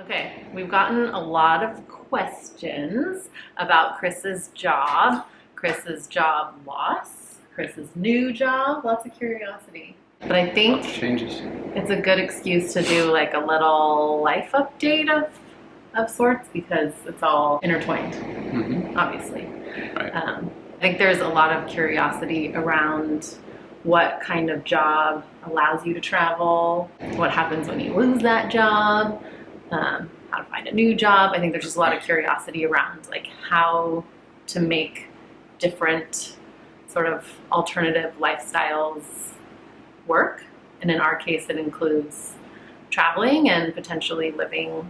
Okay, we've gotten a lot of questions about Chris's job loss, Chris's new job, lots of curiosity. But I think changes. It's a good excuse to do like a little life update of sorts because it's all intertwined, obviously. Right. I think there's a lot of curiosity around what kind of job allows you to travel, what happens when you lose that job, how to find a new job. I think there's just a lot of curiosity around like how to make different sort of alternative lifestyles work. And in our case, it includes traveling and potentially living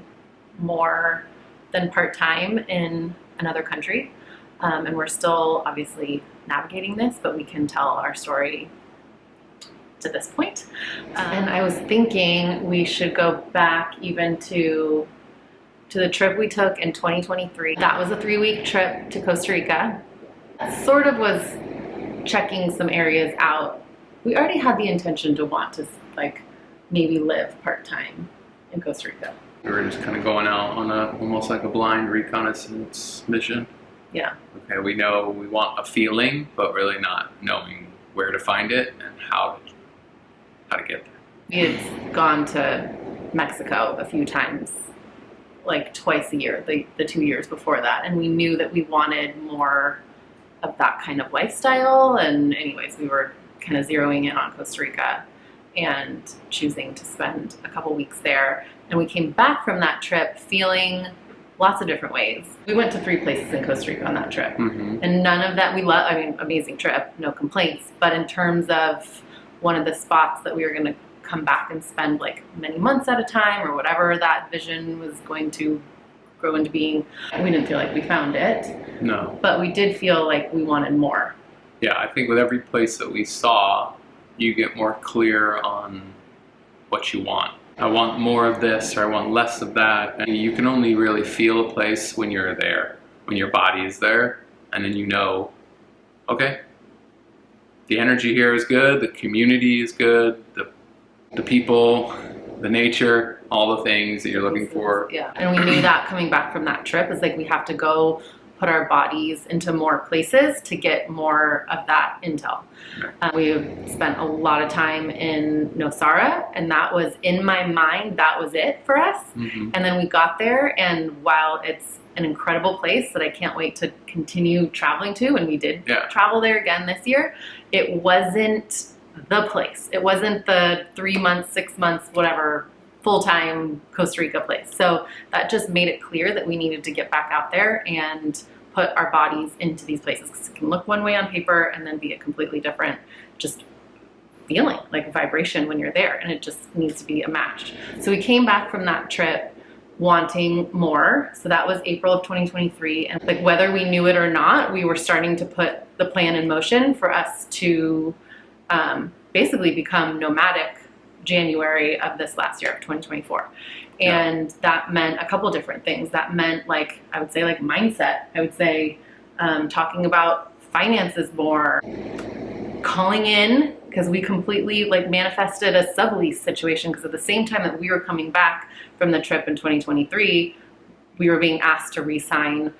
more than part-time in another country. And we're still obviously navigating this, but we can tell our story to this point. And I was thinking we should go back even to the trip we took in 2023. That was a 3-week trip to Costa Rica. That sort of was checking some areas out. We already had the intention to want to like maybe live part-time in Costa Rica. We were just kind of going out on almost like a blind reconnaissance mission. Yeah. Okay, we know we want a feeling, but really not knowing where to find it and how to get there. We had gone to Mexico a few times, like twice a year, the 2 years before that, and we knew that we wanted more of that kind of lifestyle. And anyways, we were kind of zeroing in on Costa Rica and choosing to spend a couple weeks there. And we came back from that trip feeling lots of different ways. We went to 3 places in Costa Rica on that trip. And none of that, amazing trip, no complaints. But in terms of one of the spots that we were going to come back and spend like many months at a time or whatever that vision was going to grow into being, we didn't feel like we found it. No. But we did feel like we wanted more. Yeah, I think with every place that we saw, you get more clear on what you want. I want more of this or I want less of that. And you can only really feel a place when you're there, when your body is there, and then you know, okay, the energy here is good, the community is good, the people, the nature, all the things that you're looking for. Yeah, and we knew that coming back from that trip is like we have to go put our bodies into more places to get more of that intel. We spent a lot of time in Nosara, and that was in my mind, that was it for us. And then we got there, and while it's an incredible place that I can't wait to continue traveling to, and we did travel there again this year, it wasn't the place. It wasn't the 3 months, 6 months, whatever, full-time Costa Rica place. So that just made it clear that we needed to get back out there and put our bodies into these places, because it can look one way on paper and then be a completely different just feeling, like a vibration when you're there, and it just needs to be a match. So we came back from that trip wanting more. So that was April of 2023, and like whether we knew it or not, we were starting to put the plan in motion for us to basically become nomadic January of this last year of 2024. And that meant a couple different things. That meant like, I would say like mindset. I would say talking about finances more, calling in, because we completely like manifested a sublease situation, because at the same time that we were coming back from the trip in 2023, we were being asked to re-sign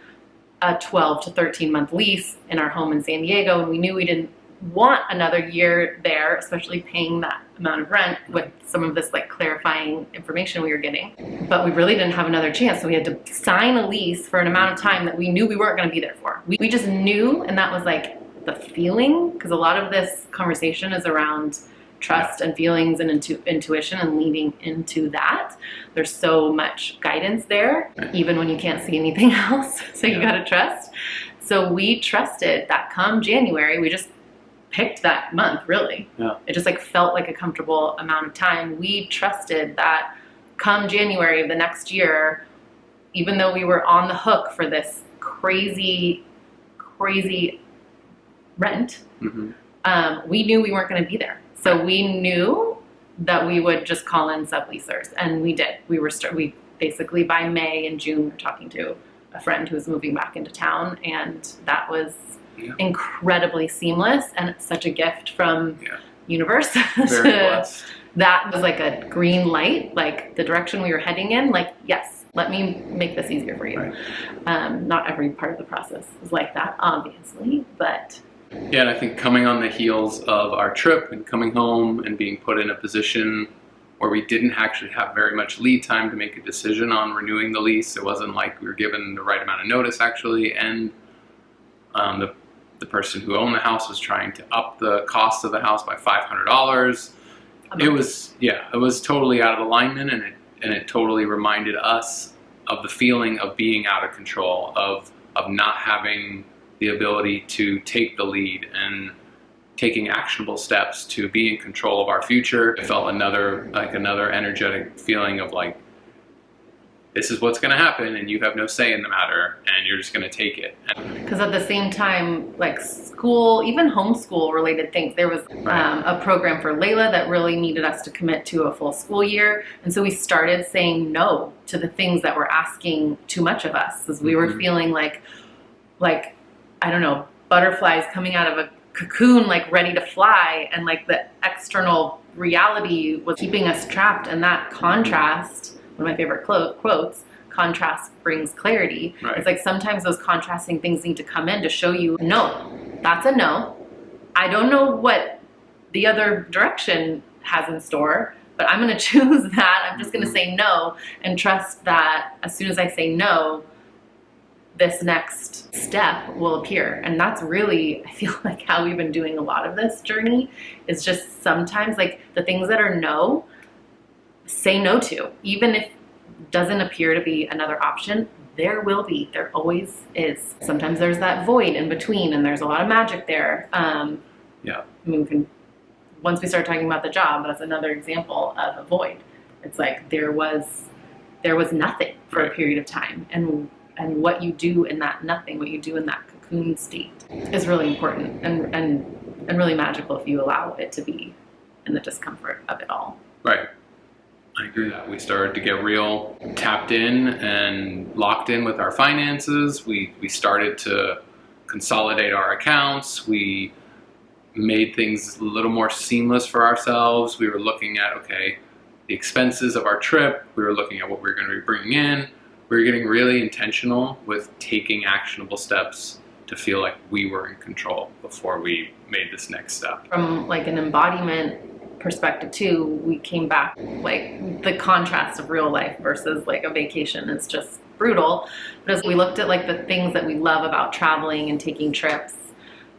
a 12 to 13 month lease in our home in San Diego, and we knew we didn't want another year there, especially paying that amount of rent with some of this like clarifying information we were getting. But we really didn't have another chance, so we had to sign a lease for an amount of time that we knew we weren't going to be there for. We just knew, and that was like the feeling, because a lot of this conversation is around trust and feelings and intuition and leading into that. There's so much guidance there, even when you can't see anything else, so you got to trust. So we trusted that come January, we just picked that month, really. It just like felt like a comfortable amount of time. We trusted that come January of the next year, even though we were on the hook for this crazy rent, we knew we weren't going to be there. So we knew that we would just call in subleasers, and we did. We basically by May and June were talking to a friend who was moving back into town, and that was incredibly seamless and such a gift from universe. Very blessed. That was like a green light, like the direction we were heading in, like, yes, let me make this easier for you. Right. Not every part of the process is like that, obviously, but... Yeah, and I think coming on the heels of our trip and coming home and being put in a position where we didn't actually have very much lead time to make a decision on renewing the lease. It wasn't like we were given the right amount of notice, actually, and the person who owned the house was trying to up the cost of the house by $500. It was totally out of alignment, and it totally reminded us of the feeling of being out of control, of not having the ability to take the lead and taking actionable steps to be in control of our future. It felt another energetic feeling of like, this is what's going to happen and you have no say in the matter and you're just going to take it. Because at the same time, like school, even homeschool related things, there was a program for Layla that really needed us to commit to a full school year. And so we started saying no to the things that were asking too much of us, as we were feeling like, I don't know, butterflies coming out of a cocoon, like ready to fly, and like the external reality was keeping us trapped. And that contrast, one of my favorite quotes, contrast brings clarity. Right. It's like sometimes those contrasting things need to come in to show you, no, that's a no. I don't know what the other direction has in store, but I'm going to choose that. I'm just going to say no and trust that as soon as I say no, this next step will appear. And that's really, I feel like, how we've been doing a lot of this journey, is just sometimes like the things that are no, say no to. Even if it doesn't appear to be another option, there will be. There always is. Sometimes there's that void in between, and there's a lot of magic there. I mean, once we start talking about the job, that's another example of a void. It's like there was nothing for a period of time, and what you do in that nothing, what you do in that cocoon state, is really important and really magical if you allow it to be in the discomfort of it all. Right. I agree with that. We started to get real tapped in and locked in with our finances. We started to consolidate our accounts. We made things a little more seamless for ourselves. We were looking at, okay, the expenses of our trip. We were looking at what we were going to be bringing in. We were getting really intentional with taking actionable steps to feel like we were in control before we made this next step. From like an embodiment perspective too, we came back, like the contrast of real life versus like a vacation is just brutal. But as we looked at like the things that we love about traveling and taking trips,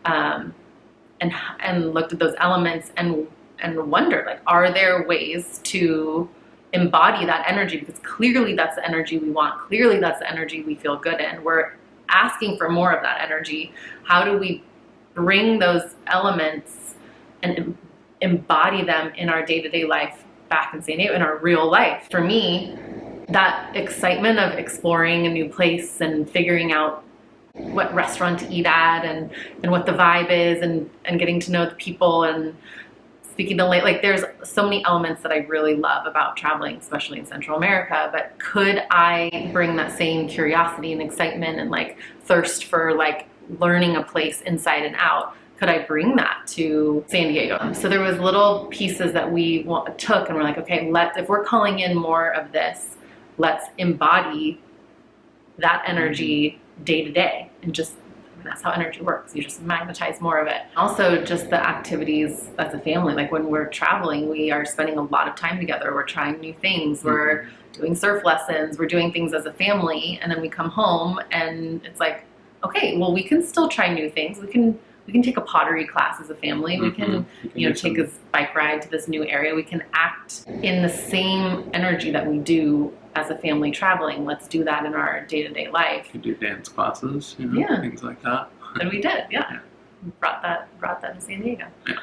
and looked at those elements and wondered, like, are there ways to embody that energy? Because clearly that's the energy we want. Clearly that's the energy we feel good in. We're asking for more of that energy. How do we bring those elements and embody them in our day-to-day life back in San Diego, in our real life? For me, that excitement of exploring a new place and figuring out what restaurant to eat at and what the vibe is and getting to know the people and speaking to like there's so many elements that I really love about traveling, especially in Central America. But could I bring that same curiosity and excitement and like thirst for like learning a place inside and out? Could I bring that to San Diego? So there was little pieces that we took and we're like, okay, if we're calling in more of this, let's embody that energy day to day, and just that's how energy works. You just magnetize more of it. Also, just the activities as a family. Like when we're traveling, we are spending a lot of time together. We're trying new things. We're doing surf lessons. We're doing things as a family. And then we come home and it's like, okay, well, we can still try new things. We can take a pottery class as a family. We can take a bike ride to this new area. We can act in the same energy that we do as a family traveling. Let's do that in our day-to-day life. You do dance classes, things like that. And we did, We brought that to San Diego. Yeah.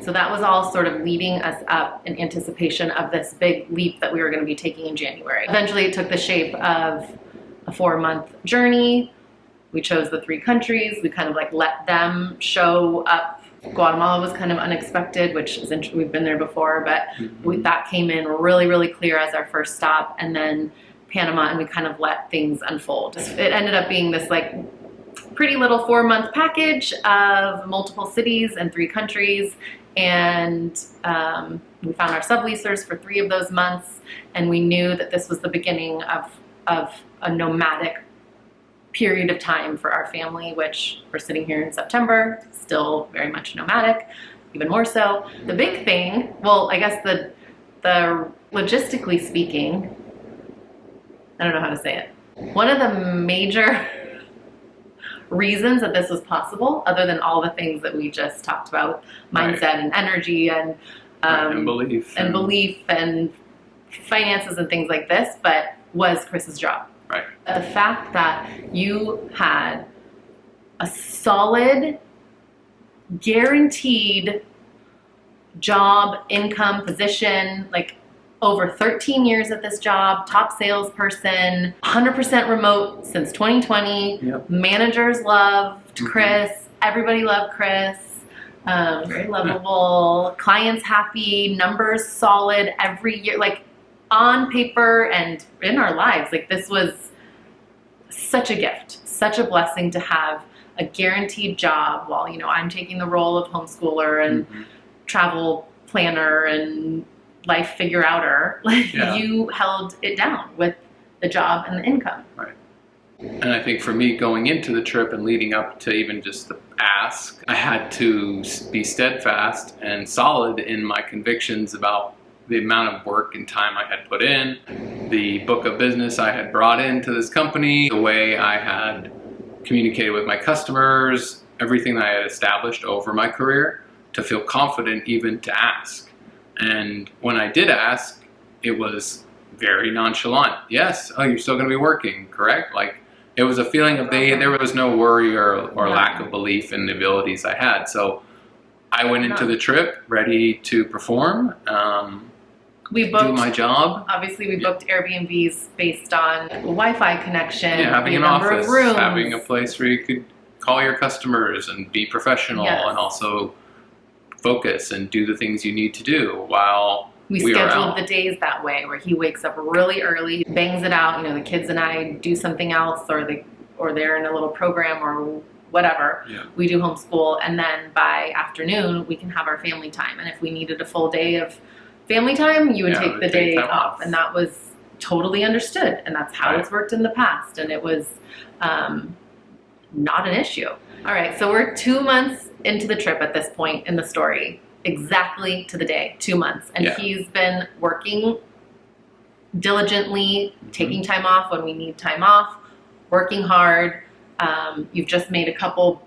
So that was all sort of leading us up in anticipation of this big leap that we were going to be taking in January. Eventually it took the shape of a 4-month journey. We chose the 3 countries. We kind of like let them show up. Guatemala was kind of unexpected, which is interesting. We've been there before, but that came in really, really clear as our first stop. And then Panama, and we kind of let things unfold. It ended up being this like pretty little 4-month package of multiple cities and 3 countries. And we found our subleasers for 3 of those months, and we knew that this was the beginning of a nomadic period of time for our family, which we're sitting here in September, still very much nomadic, even more so. The big thing, well, I guess the logistically speaking, I don't know how to say it. One of the major reasons that this was possible, other than all the things that we just talked about, mindset and energy and belief and finances and things like this, but was Chris's job. Right. The fact that you had a solid, guaranteed job, income, position, like over 13 years at this job, top salesperson, 100% remote since 2020. Yep. Managers loved Chris. Everybody loved Chris. Very lovable. Clients happy. Numbers solid every year. Like on paper and in our lives, like this was such a gift, such a blessing to have a guaranteed job while, you know, I'm taking the role of homeschooler and travel planner and life figure outer. Like you held it down with the job and the income. Right. And I think for me, going into the trip and leading up to even just the ask, I had to be steadfast and solid in my convictions about the amount of work and time I had put in, the book of business I had brought into this company, the way I had communicated with my customers, everything that I had established over my career to feel confident even to ask. And when I did ask, it was very nonchalant. Yes, oh, you're still going to be working, correct? Like it was a feeling of there was no worry or lack of belief in the abilities I had. So I went into the trip ready to perform. We booked, do my job. Obviously, we booked Airbnbs based on Wi-Fi connection, having an number office, of rooms, having a place where you could call your customers and be professional and also focus and do the things you need to do while we scheduled the days that way, where he wakes up really early, bangs it out. You know, the kids and I do something else, or they're in a little program or whatever. Yeah. We do homeschool, and then by afternoon we can have our family time. And if we needed a full day of family time, you would take the day off, and that was totally understood, and that's how it's worked in the past, and it was not an issue. All right, so we're 2 months into the trip at this point in the story, exactly to the day, 2 months, and he's been working diligently, taking time off when we need time off, working hard. You've just made a couple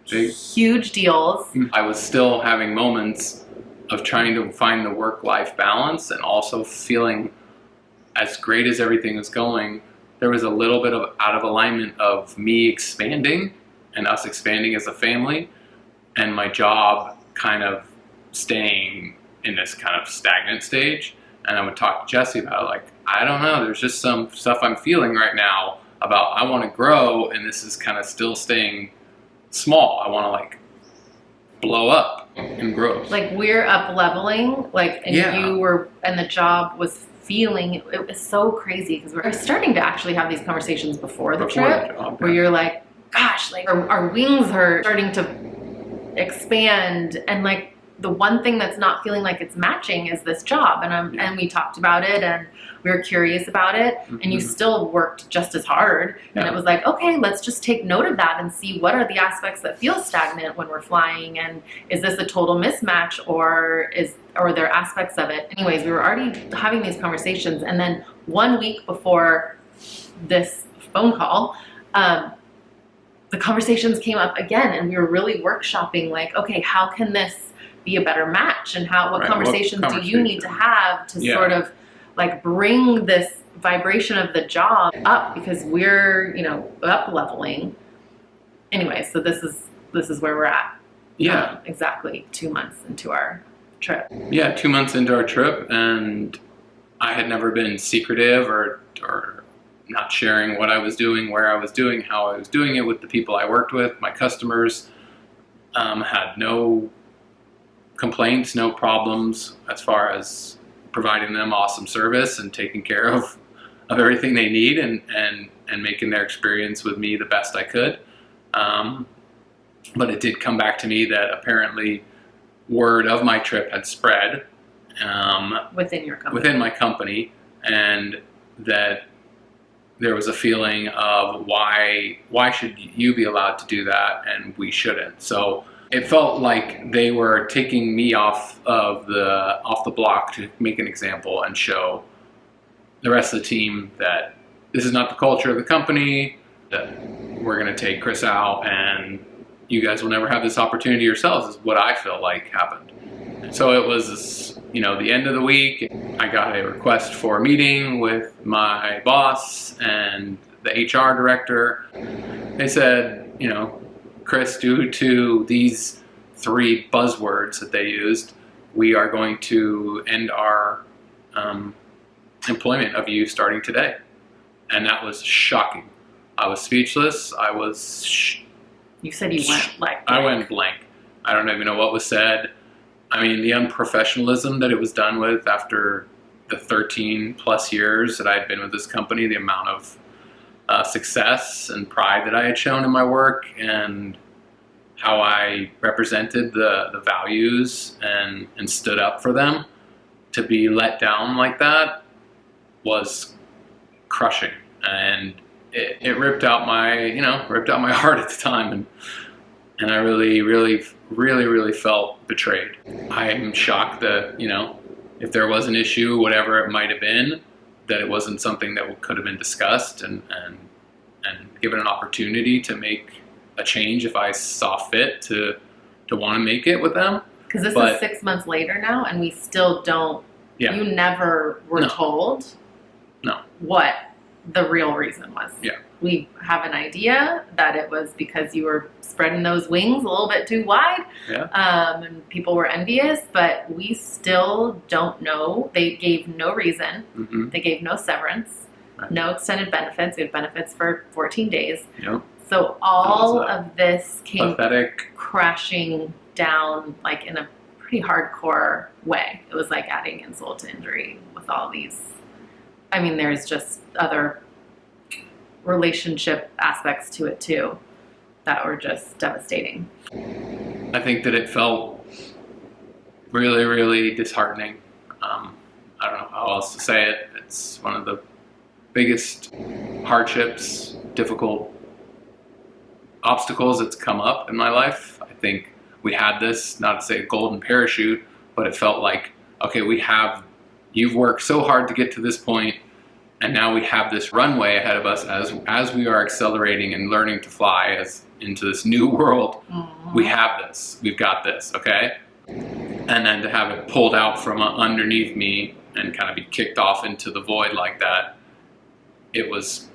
huge deals. I was still having moments of trying to find the work-life balance and also feeling as great as everything was going, there was a little bit of out of alignment of me expanding and us expanding as a family and my job kind of staying in this kind of stagnant stage. And I would talk to Jesse about it, like, I don't know, there's just some stuff I'm feeling right now about I want to grow and this is kind of still staying small. I want to like blow up and grow. Like we're up leveling, like, and you were, and the job was feeling, it was so crazy because we're starting to actually have these conversations before the trip where you're like, gosh, like our wings are starting to expand, and like the one thing that's not feeling like it's matching is this job. And and we talked about it and we were curious about it, and you still worked just as hard. And it was like, okay, let's just take note of that and see what are the aspects that feel stagnant when we're flying, and is this a total mismatch, or are there aspects of it? Anyways, we were already having these conversations, and then 1 week before this phone call, the conversations came up again, and we were really workshopping like, okay, how can this be a better match, and what conversations do you need to have to sort of like bring this vibration of the job up, because we're, you know, up leveling. Anyway, so this is where we're at. Yeah. Exactly 2 months into our trip. Yeah, 2 months into our trip, and I had never been secretive or not sharing what I was doing, where I was doing, how I was doing it with the people I worked with, my customers. Had no complaints, no problems as far as providing them awesome service and taking care of everything they need, and making their experience with me the best I could. But it did come back to me that apparently word of my trip had spread Within your company. within my company, and that there was a feeling of why should you be allowed to do that and we shouldn't. So it felt like they were taking me off the block to make an example and show the rest of the team that this is not the culture of the company, that we're going to take Chris out and you guys will never have this opportunity yourselves, is what I feel like happened. So it was, the end of the week. I got a request for a meeting with my boss and the HR director. They said, Chris, due to these 3 buzzwords that they used, we are going to end our employment of you starting today. And that was shocking. I was speechless. You said you went blank. I went blank. I don't even know what was said. I mean, the unprofessionalism that it was done with after the 13 plus years that I had been with this company, the amount of success and pride that I had shown in my work, and how I represented the values and stood up for them, to be let down like that was crushing. And it ripped out my heart at the time, and I really felt betrayed. I am shocked that, if there was an issue, whatever it might have been, that it wasn't something that could have been discussed and given an opportunity to make a change if I saw fit to want to make it with them. Because this is 6 months later now, and we still don't. Yeah. You never were told. No. What the real reason was. Yeah. We have an idea that it was because you were spreading those wings a little bit too wide. Yeah. And people were envious, but we still don't know. They gave no reason. Mm-hmm. They gave no severance, right. No extended benefits. We had benefits for 14 days. Yep. So all of this came pathetic, crashing down like in a pretty hardcore way. It was like adding insult to injury with all these. I mean, there's just other relationship aspects to it too that were just devastating. I think that it felt really disheartening. I don't know how else to say it. It's one of the biggest hardships, difficult obstacles that's come up in my life. I think we had this, not to say a golden parachute, but it felt like, okay, you've worked so hard to get to this point, and now we have this runway ahead of us as we are accelerating and learning to fly into this new world. Mm-hmm. We have this. We've got this, okay? And then to have it pulled out from underneath me and kind of be kicked off into the void like that, it was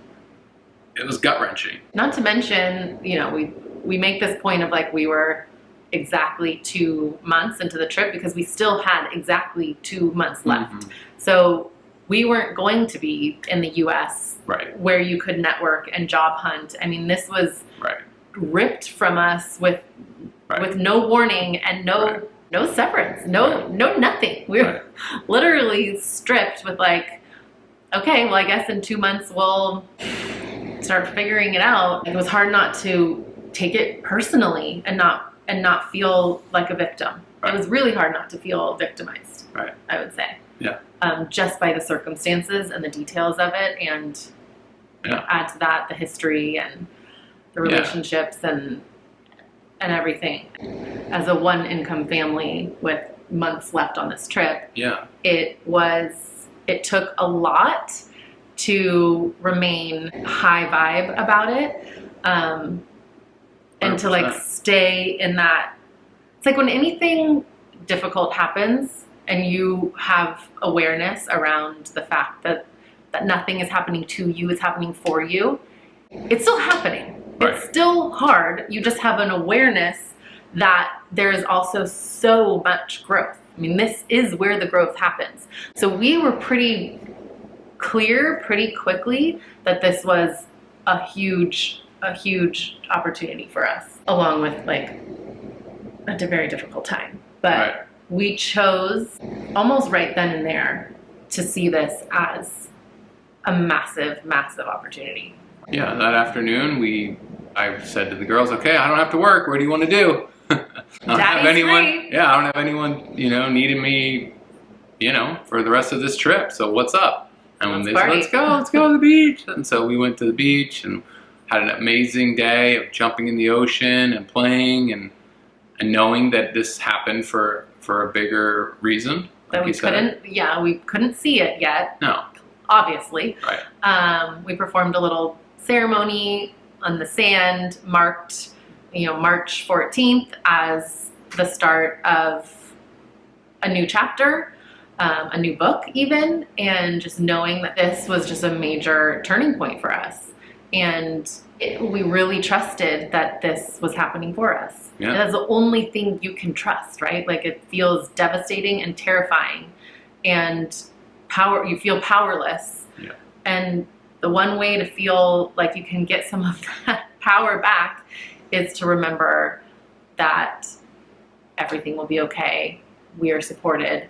gut-wrenching. Not to mention, we make this point of like we were exactly 2 months into the trip because we still had exactly 2 months left. Mm-hmm. So we weren't going to be in the U.S. Right. where you could network and job hunt. I mean, this was right. ripped from us with no warning and no severance, no nothing. We were literally stripped with like, okay, well, I guess in 2 months we'll start figuring it out. It was hard not to take it personally and not feel like a victim. Right. It was really hard not to feel victimized. Right. I would say. Yeah. Just by the circumstances and the details of it, and add to that the history and the relationships and everything. As a one-income family with months left on this trip, it took a lot to remain high vibe about it, and to like stay in that. It's like when anything difficult happens and you have awareness around the fact that nothing is happening to you, it's happening for you. It's still happening. Right. It's still hard. You just have an awareness that there is also so much growth. I mean, this is where the growth happens. So we were pretty clear pretty quickly that this was a huge opportunity for us, along with like a very difficult time. But we chose almost right then and there to see this as a massive opportunity. Yeah, that afternoon I said to the girls, okay, I don't have to work. What do you want to do? Daddy's free. I don't have anyone, needing me, for the rest of this trip. So what's up? And when they said, let's go to the beach. And so we went to the beach and had an amazing day of jumping in the ocean and playing and knowing that this happened for a bigger reason. That we couldn't see it yet. No. Obviously. Right. We performed a little ceremony on the sand, marked, March 14th as the start of a new chapter, a new book even, and just knowing that this was just a major turning point for us. And we really trusted that this was happening for us. Yeah. And that's the only thing you can trust, right? Like, it feels devastating and terrifying, and you feel powerless. Yeah. And the one way to feel like you can get some of that power back is to remember that everything will be okay. We are supported.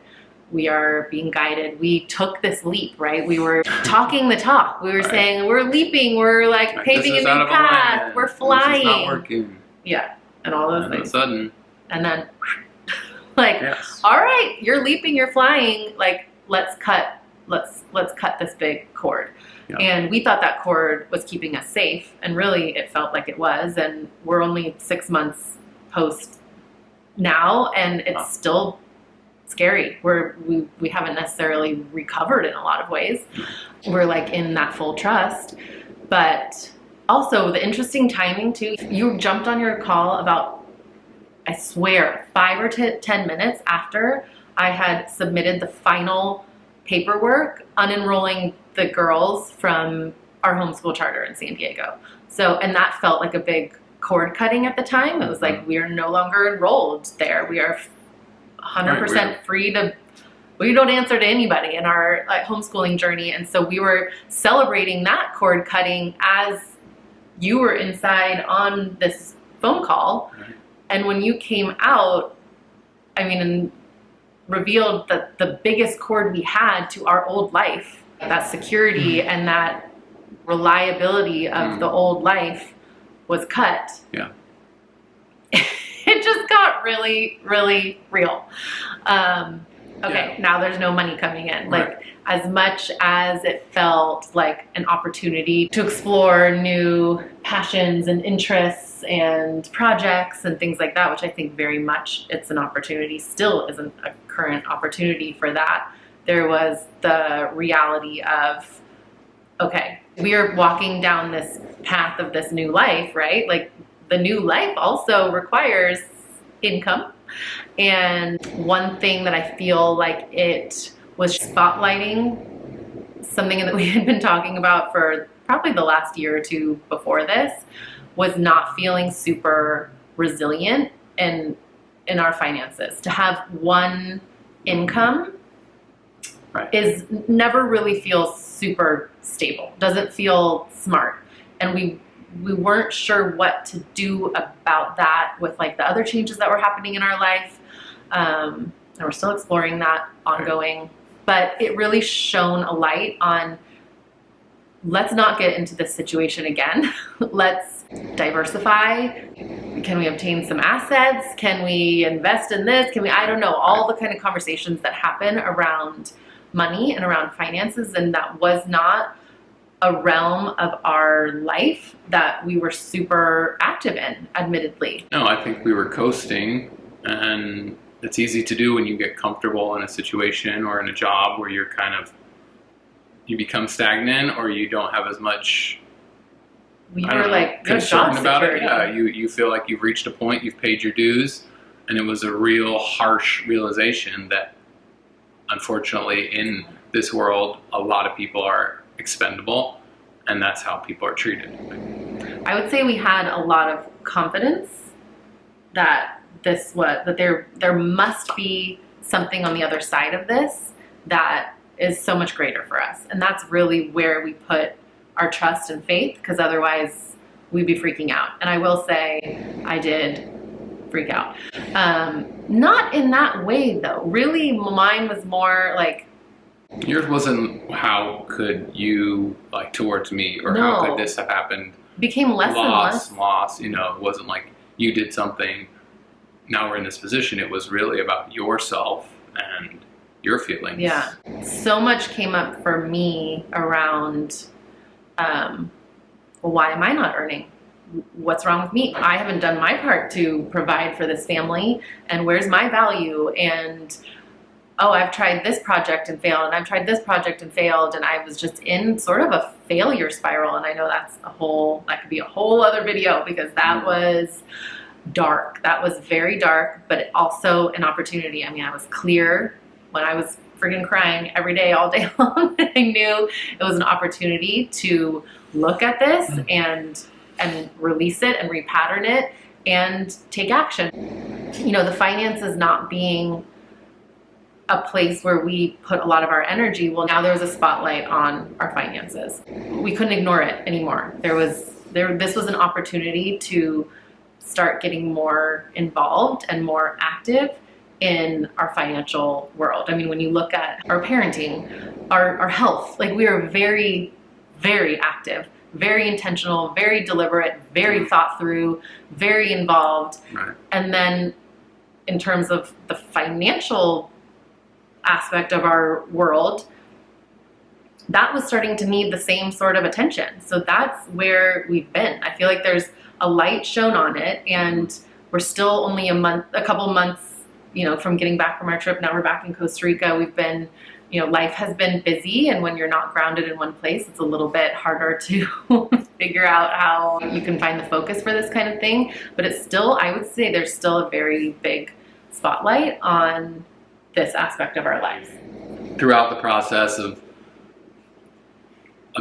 We are being guided. We took this leap, right? We were talking the talk. We were saying, we're leaping. We're like paving a new path. We're flying. This is not working. Yeah. And all those things. All of a sudden. And then, all right, you're leaping, you're flying. Like, let's cut this big cord. Yeah. And we thought that cord was keeping us safe. And really, it felt like it was. And we're only 6 months post now, and it's still scary. We haven't necessarily recovered in a lot of ways. We're like in that full trust. But also the interesting timing too, you jumped on your call about, I swear, 5 or 10 minutes after I had submitted the final paperwork unenrolling the girls from our homeschool charter in San Diego. So, and that felt like a big cord cutting at the time. It was like, we are no longer enrolled there. We are 100% free to, we don't answer to anybody in our homeschooling journey. And so we were celebrating that cord cutting as you were inside on this phone call. Right. And when you came out, and revealed that the biggest cord we had to our old life, that security and that reliability of the old life was cut. Yeah. It just got really, really real. Now there's no money coming in. Right. Like, as much as it felt like an opportunity to explore new passions and interests and projects and things like that, which I think very much it's an opportunity, still isn't a current opportunity for that. There was the reality of, okay, we are walking down this path of this new life, right? Like, the new life also requires income. And one thing that I feel like it was spotlighting, something that we had been talking about for probably the last year or two before this, was not feeling super resilient in our finances. To have one income is never really feels super stable, doesn't feel smart. And we weren't sure what to do about that with like the other changes that were happening in our life. And we're still exploring that ongoing, but it really shone a light on, let's not get into this situation again. Let's diversify. Can we obtain some assets? Can we invest in this? I don't know, all the kind of conversations that happen around money and around finances. And that was not a realm of our life that we were super active in, admittedly. No, I think we were coasting, and it's easy to do when you get comfortable in a situation or in a job where you're you become stagnant, or you don't have as much, concern about it. Yeah, you feel like you've reached a point, you've paid your dues, and it was a real harsh realization that unfortunately in this world, a lot of people are expendable, and that's how people are treated. I would say we had a lot of confidence that there must be something on the other side of this that is so much greater for us. And that's really where we put our trust and faith, because otherwise we'd be freaking out. And I will say I did freak out. Not in that way though. Really, mine was more like, yours wasn't how could you, towards me, or how could this have happened? Became less and less. Loss, it wasn't like you did something now we're in this position, it was really about yourself and your feelings. Yeah. So much came up for me around, well, why am I not earning? What's wrong with me? I haven't done my part to provide for this family, and where's my value? And oh, I've tried this project and failed, and I've tried this project and failed, and I was just in sort of a failure spiral. And I know that could be a whole other video, because that was dark. That was very dark, but also an opportunity. I mean, I was clear when I was friggin' crying every day, all day long. I knew it was an opportunity to look at this and release it and repattern it and take action. You know, the finances not being a place where we put a lot of our energy. Well, now there's a spotlight on our finances. We couldn't ignore it anymore. This was an opportunity to start getting more involved and more active in our financial world. I mean, when you look at our parenting, our health, like, we are very, very active, very intentional, very deliberate, very thought through, very involved. Right. And then in terms of the financial aspect of our world, that was starting to need the same sort of attention. So that's where we've been. I feel like there's a light shown on it, and we're still only a couple months, you know, from getting back from our trip. Now we're back in Costa Rica. We've been, you know, life has been busy, and when you're not grounded in one place, it's a little bit harder to figure out how you can find the focus for this kind of thing. But it's still, I would say there's still a very big spotlight on this aspect of our lives. Throughout the process of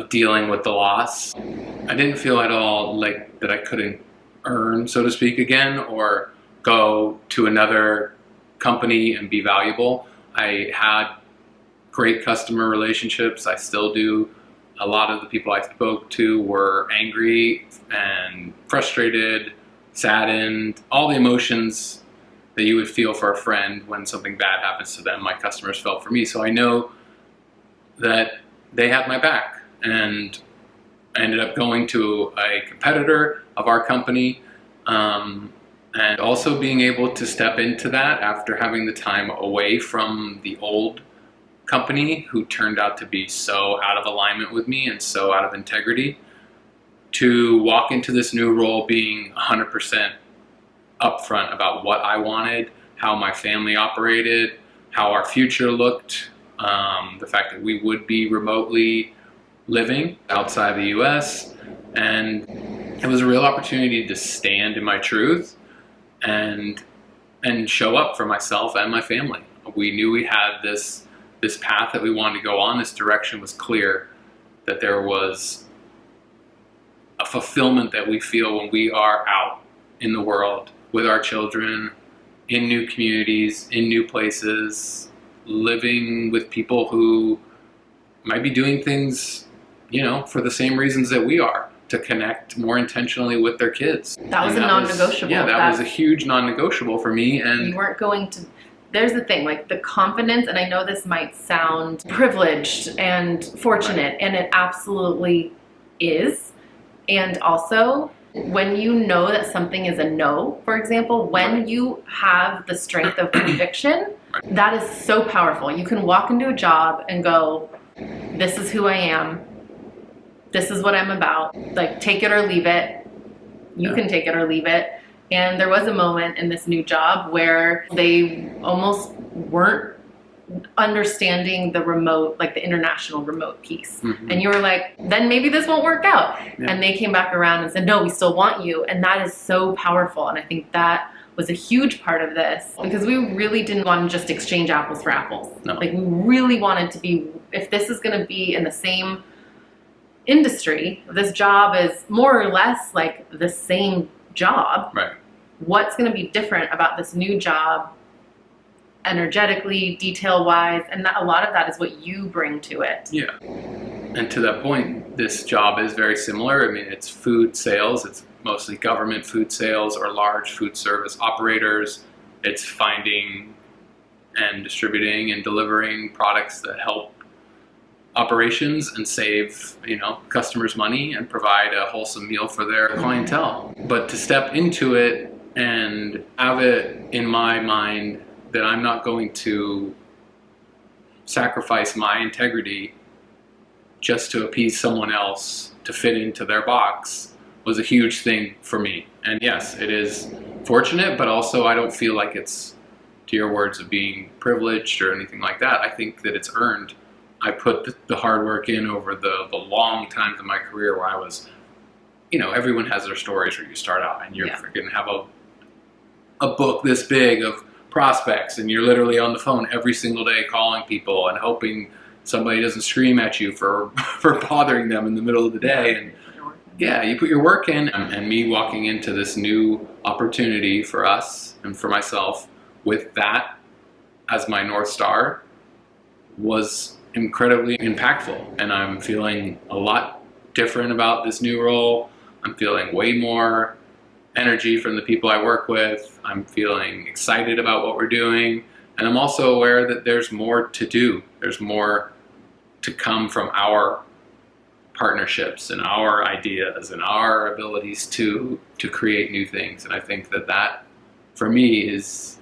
dealing with the loss, I didn't feel at all like that I couldn't earn, so to speak, again, or go to another company and be valuable. I had great customer relationships. I still do. A lot of the people I spoke to were angry and frustrated, saddened, all the emotions that you would feel for a friend when something bad happens to them. My customers felt for me. So I know that they had my back, and I ended up going to a competitor of our company, and also being able to step into that after having the time away from the old company, who turned out to be so out of alignment with me and so out of integrity, to walk into this new role being 100% upfront about what I wanted, how my family operated, how our future looked, the fact that we would be remotely living outside the US. And it was a real opportunity to stand in my truth and show up for myself and my family. We knew we had this path that we wanted to go on. This direction was clear, that there was a fulfillment that we feel when we are out in the world with our children, in new communities, in new places, living with people who might be doing things, you know, for the same reasons that we are, to connect more intentionally with their kids. That was a non-negotiable. That was a huge non-negotiable for me. And you weren't going to, there's the thing, like the confidence, and I know this might sound privileged and fortunate, and it absolutely is. And also, when you know that something is a no, for example, when you have the strength of conviction, that is so powerful. You can walk into a job and go, this is who I am. This is what I'm about. Like, take it or leave it. You can take it or leave it. And there was a moment in this new job where they almost weren't understanding the remote, like the international remote piece. Mm-hmm. And you were like, then maybe this won't work out. Yeah. And they came back around and said, no, we still want you. And that is so powerful. And I think that was a huge part of this, because we really didn't want to just exchange apples for apples. No. Like, we really wanted to be, if this is going to be in the same industry, this job is more or less like the same job. Right. What's going to be different about this new job, energetically, detail-wise, and a lot of that is what you bring to it. Yeah. And to that point, this job is very similar. I mean, it's food sales. It's mostly government food sales or large food service operators. It's finding and distributing and delivering products that help operations and save, you know, customers money and provide a wholesome meal for their clientele. But to step into it and have it in my mind that I'm not going to sacrifice my integrity just to appease someone else to fit into their box was a huge thing for me. And yes, it is fortunate, but also I don't feel like it's, to your words, of being privileged or anything like that. I think that it's earned. I put the hard work in over the long times of my career where I was, everyone has their stories where you start out and you're freaking have a book this big of prospects and you're literally on the phone every single day calling people and hoping somebody doesn't scream at you for bothering them in the middle of the day. And you put your work in. And me walking into this new opportunity for us and for myself with that as my North Star was incredibly impactful. And I'm feeling a lot different about this new role. I'm feeling way more energy from the people I work with. I'm feeling excited about what we're doing. And I'm also aware that there's more to do. There's more to come from our partnerships and our ideas and our abilities to create new things. And I think that for me is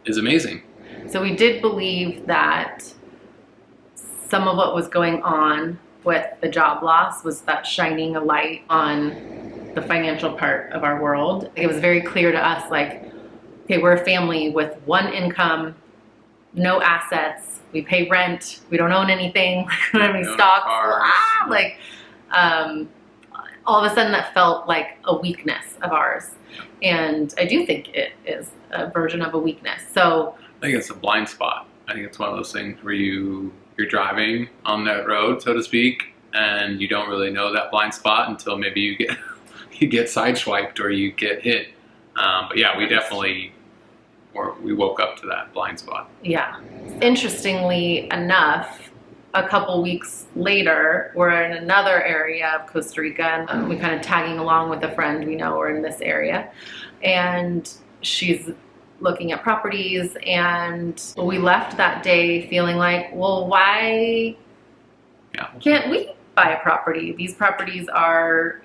amazing. So we did believe that some of what was going on with the job loss was that shining a light on the financial part of our world. It was very clear to us, like, okay, we're a family with one income, no assets, we pay rent, we don't own anything, we don't have any stocks. All of a sudden that felt like a weakness of ours. And I do think it is a version of a weakness. So I think it's a blind spot. I think it's one of those things where you're driving on that road, so to speak, and you don't really know that blind spot until maybe you get sideswiped or you get hit. But yeah, we woke up to that blind spot. Yeah. Interestingly enough, a couple weeks later, we're in another area of Costa Rica, and we're kind of tagging along with a friend we know we're in this area, and she's looking at properties, and we left that day feeling like, well, why can't we buy a property? These properties are,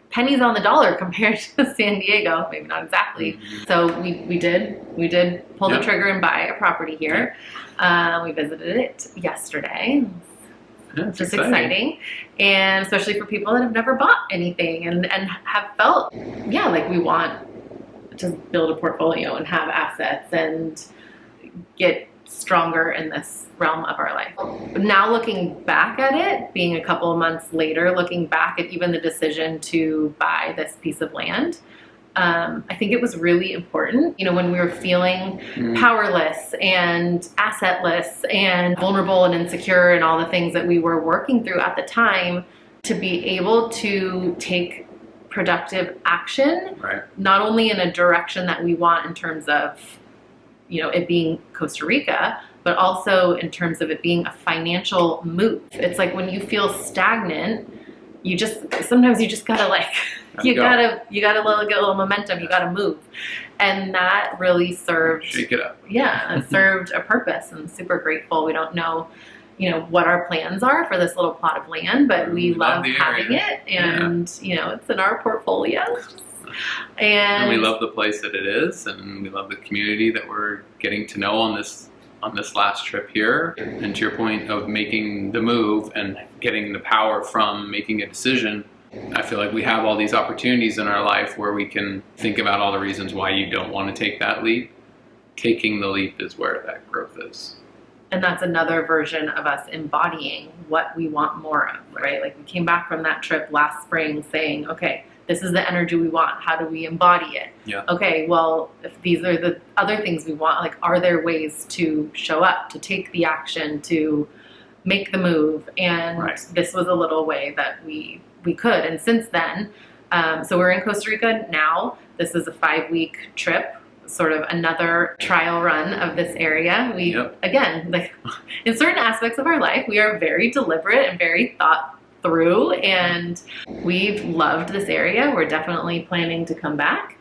pennies on the dollar compared to San Diego, maybe not exactly. Mm-hmm. So we did pull the trigger and buy a property here. We visited it yesterday. It's just exciting. And especially for people that have never bought anything and have felt, like we want to build a portfolio and have assets and get stronger in this realm of our life. Now looking back at it, being a couple of months later, looking back at even the decision to buy this piece of land, I think it was really important, when we were feeling powerless and assetless and vulnerable and insecure and all the things that we were working through at the time, to be able to take productive action, not only in a direction that we want in terms of, it being Costa Rica, but also in terms of it being a financial move. It's like when you feel stagnant, sometimes you just gotta you gotta let it get a little momentum, you gotta move. And that really served, shake it up. Yeah, it served a purpose, and I'm super grateful. We don't know, what our plans are for this little plot of land, but we love having it, and it's in our portfolio. And we love the place that it is, and we love the community that we're getting to know on this last trip here. And to your point of making the move and getting the power from making a decision, I feel like we have all these opportunities in our life where we can think about all the reasons why you don't want to take that leap. Taking the leap is where that growth is. And that's another version of us embodying what we want more of, right? Like we came back from that trip last spring saying, okay, this is the energy we want. How do we embody it? Yeah. Okay, well, if these are the other things we want, like, are there ways to show up, to take the action, to make the move? And this was a little way that we could. And since then, so we're in Costa Rica now. This is a 5-week trip, sort of another trial run of this area. We, again, like in certain aspects of our life, we are very deliberate and very thought through, and we've loved this area. We're definitely planning to come back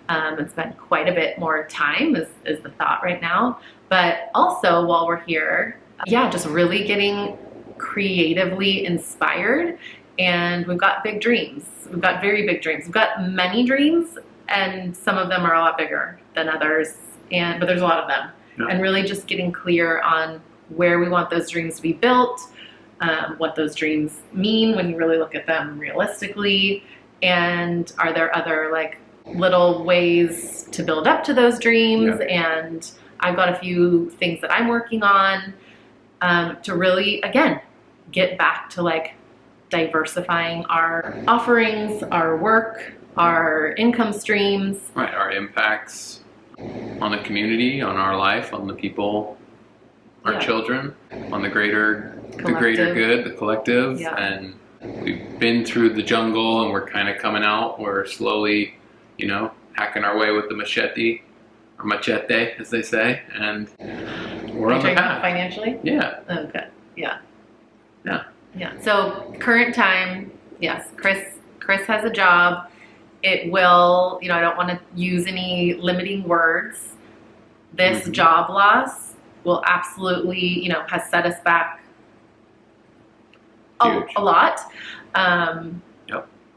and spend quite a bit more time is the thought right now. But also while we're here, just really getting creatively inspired. And we've got big dreams. We've got very big dreams. We've got many dreams, and some of them are a lot bigger than others, but there's a lot of them. Yeah. And really just getting clear on where we want those dreams to be built, what those dreams mean when you really look at them realistically, and are there other like little ways to build up to those dreams. And I've got a few things that I'm working on to really, again, get back to like diversifying our offerings, our work, our income streams. Right, our impacts on the community, on our life, on the people, our children, on the greater good, the collective. Yeah. And we've been through the jungle and we're kind of coming out. We're slowly, hacking our way with the machete, or machete, as they say, and we're on the path. Financially? Yeah. Okay. Yeah. Yeah. Yeah. So current time, yes, Chris has a job. It will, I don't want to use any limiting words. This job loss will absolutely, has set us back a lot.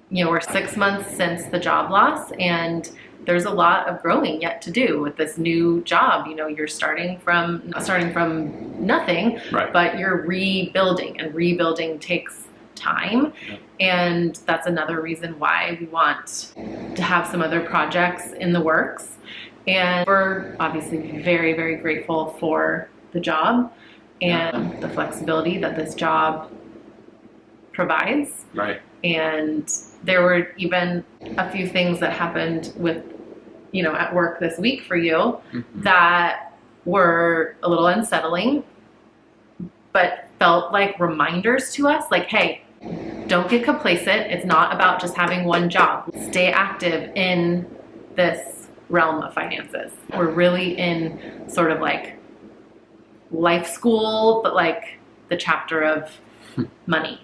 We're 6 months since the job loss, and there's a lot of growing yet to do with this new job. You're starting from nothing, right, but you're rebuilding, and rebuilding takes time. And that's another reason why we want to have some other projects in the works. And we're obviously very, very grateful for the job and the flexibility that this job provides. Right. And there were even a few things that happened with, at work this week for you that were a little unsettling, but felt like reminders to us, like, hey, don't get complacent. It's not about just having one job. Stay active in this realm of finances. We're really in sort of like life school, but like the chapter of money.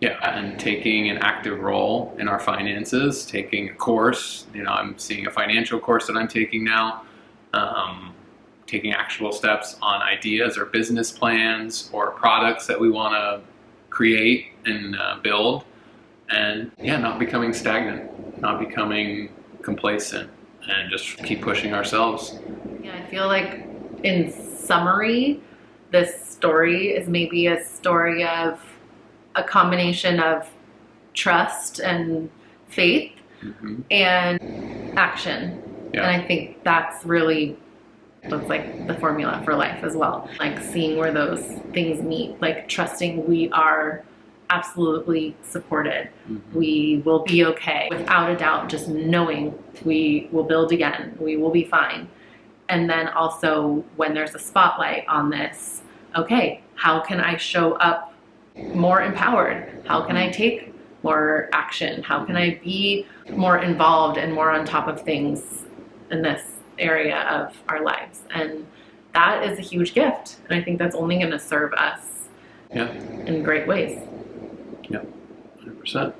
Yeah, and taking an active role in our finances, taking a course. I'm seeing a financial course that I'm taking now, taking actual steps on ideas or business plans or products that we want to create and build, and not becoming stagnant, not becoming complacent, and just keep pushing ourselves. Yeah, I feel like in summary, this story is maybe a story of a combination of trust and faith and action. And I think that's like the formula for life as well. Like seeing where those things meet, like trusting we are absolutely supported. We will be okay without a doubt, just knowing we will build again, we will be fine. And then also when there's a spotlight on this, okay, how can I show up more empowered? How can I take more action? How can I be more involved and more on top of things in this area of our lives? And that is a huge gift. And I think that's only going to serve us in great ways. Yeah, 100%.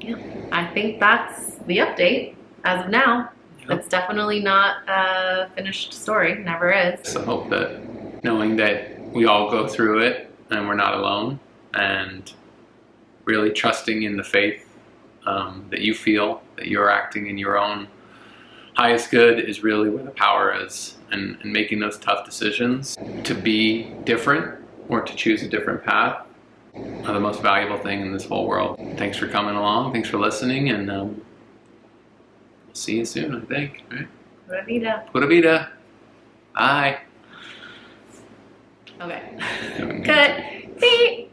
Yeah, I think that's the update as of now. It's definitely not a finished story, never is. So I hope that knowing that we all go through it and we're not alone, and really trusting in the faith that you feel that you're acting in your own highest good is really where the power is, and making those tough decisions to be different or to choose a different path are the most valuable thing in this whole world. Thanks for coming along. Thanks for listening, and we'll see you soon, I think. Right? Pura vida. Pura vida. Bye. Okay. Cut. Beep.